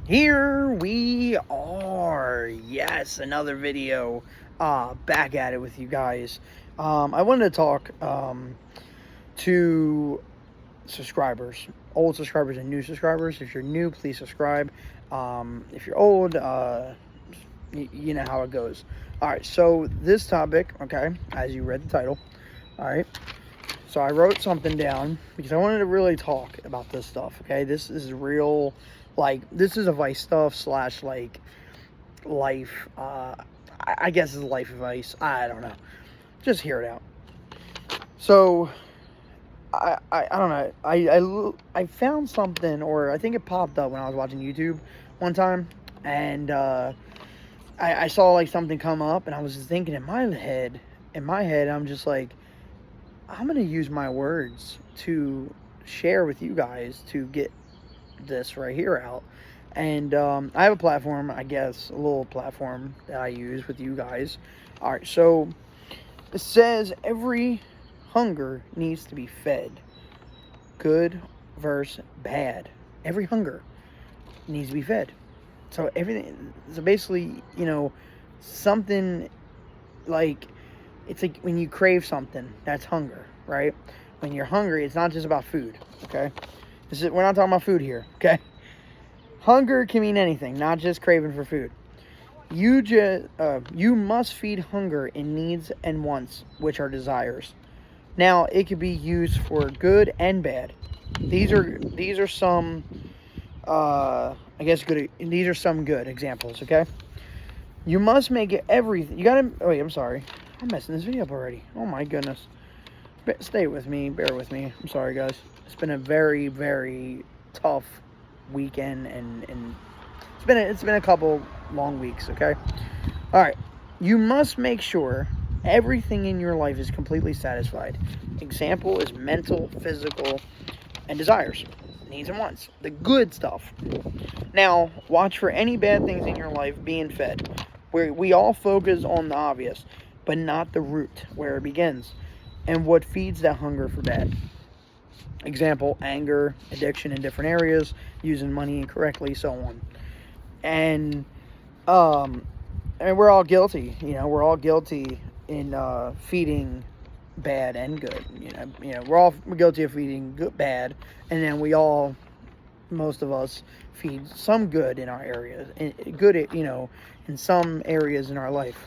Here we are. Yes, another video. Back at it with you guys. I wanted to talk to subscribers, old subscribers and new subscribers. If you're new, please subscribe. If you're old, you know how it goes. All right. So this topic, okay, as you read the title. All right. So I wrote something down because I wanted to really talk about this stuff. Okay, this is real. This is advice stuff slash life. I guess it's life advice. I don't know. Just hear it out. So I don't know. I found something, or I think it popped up when I was watching YouTube one time, and I saw like something come up, and I was just thinking in my head. I'm just like, I'm going to use my words to share with you guys to get this right here out. And I have a platform, I guess, a little platform that I use with you guys. All right, so it says every hunger needs to be fed. Good versus bad. Every hunger needs to be fed. So basically, something like, it's like when you crave something, that's hunger, right? When you're hungry, it's not just about food, okay? We're not talking about food here, okay? Hunger can mean anything, not just craving for food. You must feed hunger in needs and wants, which are desires. Now, it could be used for good and bad. These are some, these are some good examples, okay? You must make it everything. Wait, I'm sorry. I'm messing this video up already. Oh my goodness. Stay with me. Bear with me. I'm sorry, guys. It's been a very, very tough weekend, and it's been a couple long weeks, okay? All right. You must make sure everything in your life is completely satisfied. Example is mental, physical, and desires. Needs and wants. The good stuff. Now, watch for any bad things in your life being fed. We all focus on the obvious, but not the root, where it begins, and what feeds that hunger for bad. Example, anger, addiction in different areas, using money incorrectly, so on. And we're all guilty. We're all guilty in feeding bad and good. We're guilty of feeding bad, and then most of us feed some good in our areas, in some areas in our life.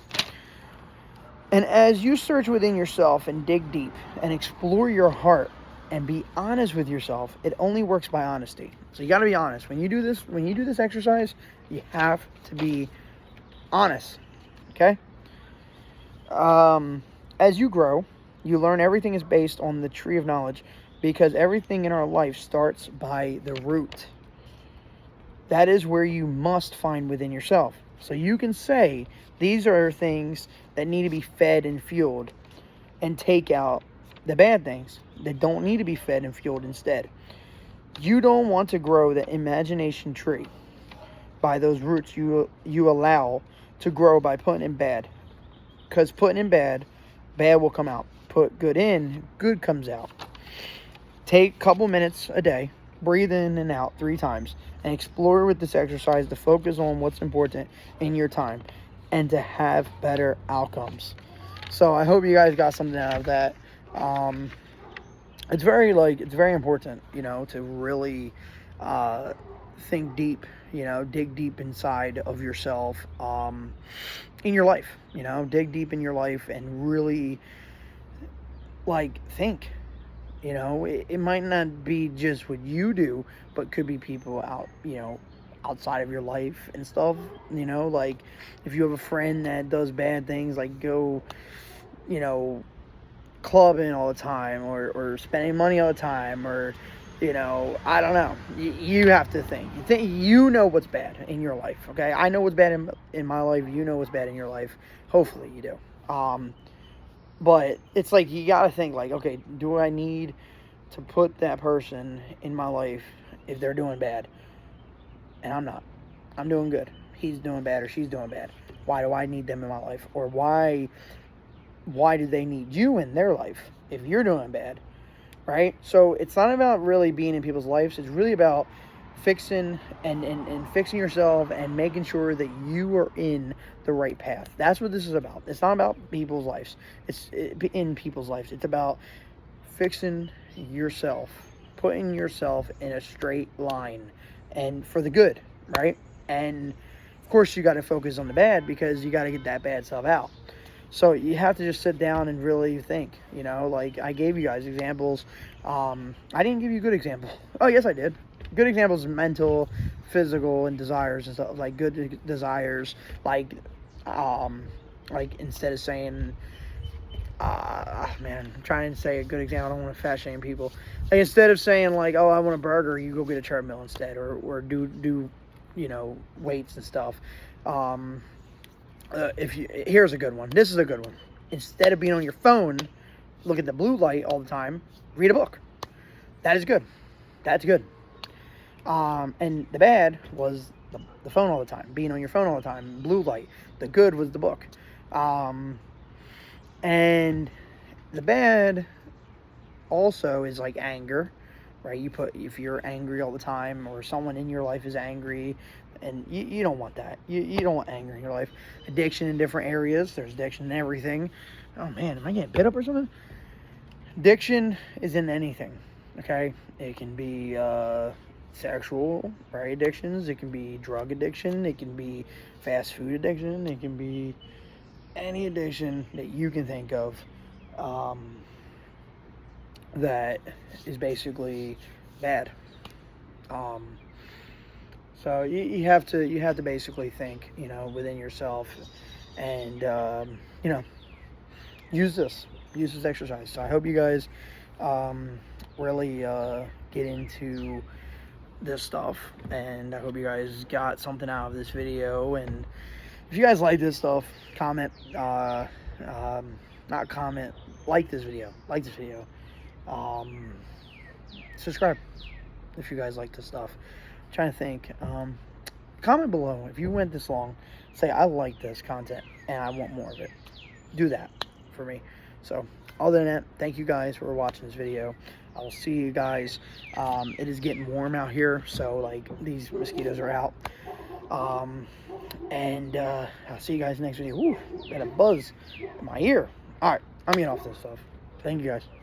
And as you search within yourself and dig deep and explore your heart and be honest with yourself, it only works by honesty. So you got to be honest. When you do this exercise, you have to be honest. Okay? As you grow, you learn everything is based on the tree of knowledge, because everything in our life starts by the root. That is where you must find within yourself. So you can say, these are things that need to be fed and fueled, and take out the bad things that don't need to be fed and fueled instead. You don't want to grow the imagination tree by those roots you allow to grow by putting in bad. Because putting in bad will come out. Put good in, good comes out. Take a couple minutes a day, breathe in and out 3 times, and explore with this exercise to focus on what's important in your time and to have better outcomes. So I hope you guys got something out of that. It's very important, to really think deep, dig deep inside of yourself, in your life, dig deep in your life and really think. It might not be just what you do, but could be people outside of your life and stuff. If you have a friend that does bad things, like go, clubbing all the time, or spending money all the time, or, I don't know. You have to think. What's bad in your life, okay? I know what's bad in my life. You know what's bad in your life. Hopefully you do. But it's like, you got to think, okay, do I need to put that person in my life if they're doing bad? And I'm not. I'm doing good. He's doing bad or she's doing bad. Why do I need them in my life? Or why do they need you in their life if you're doing bad, right? So it's not about really being in people's lives. It's really about fixing and fixing yourself and making sure that you are in the right path. That's what this is about. It's not about people's lives. In people's lives. It's about fixing yourself, putting yourself in a straight line, and for the good, right? And of course, you got to focus on the bad, because you got to get that bad stuff out. So you have to just sit down and really think, like I gave you guys examples. I didn't give you a good example. Oh, yes, I did. Good examples of mental, physical, and desires and stuff. Like good desires, like instead of saying, man, I'm trying to say a good example. I don't want to fat shame people. Like, instead of saying like, oh, I want a burger, you go get a treadmill instead, or do weights and stuff. Here's a good one. This is a good one. Instead of being on your phone, look at the blue light all the time. Read a book. That is good. That's good. And the bad was the phone all the time, being on your phone all the time, blue light. The good was the book. And the bad also is like anger, right? If you're angry all the time, or someone in your life is angry, and you don't want that. You don't want anger in your life. Addiction in different areas. There's addiction in everything. Oh man, am I getting bit up or something? Addiction is in anything, okay? It can be sexual, right, addictions. It can be drug addiction. It can be fast food addiction. It can be any addiction that you can think of, that is basically bad. So you have to basically think, within yourself, and use this exercise. So I hope you guys really get into this stuff, and I hope you guys got something out of this video. And if you guys like this stuff, comment, not comment, like this video, subscribe if you guys like this stuff. I'm trying to think. Comment below if you went this long. Say, I like this content and I want more of it. Do that for me. So other than that, thank you guys for watching this video. I will see you guys. It is getting warm out here, so like these mosquitoes are out. And I'll see you guys next video. Ooh, got a buzz in my ear. All right, I'm getting off this stuff. Thank you guys.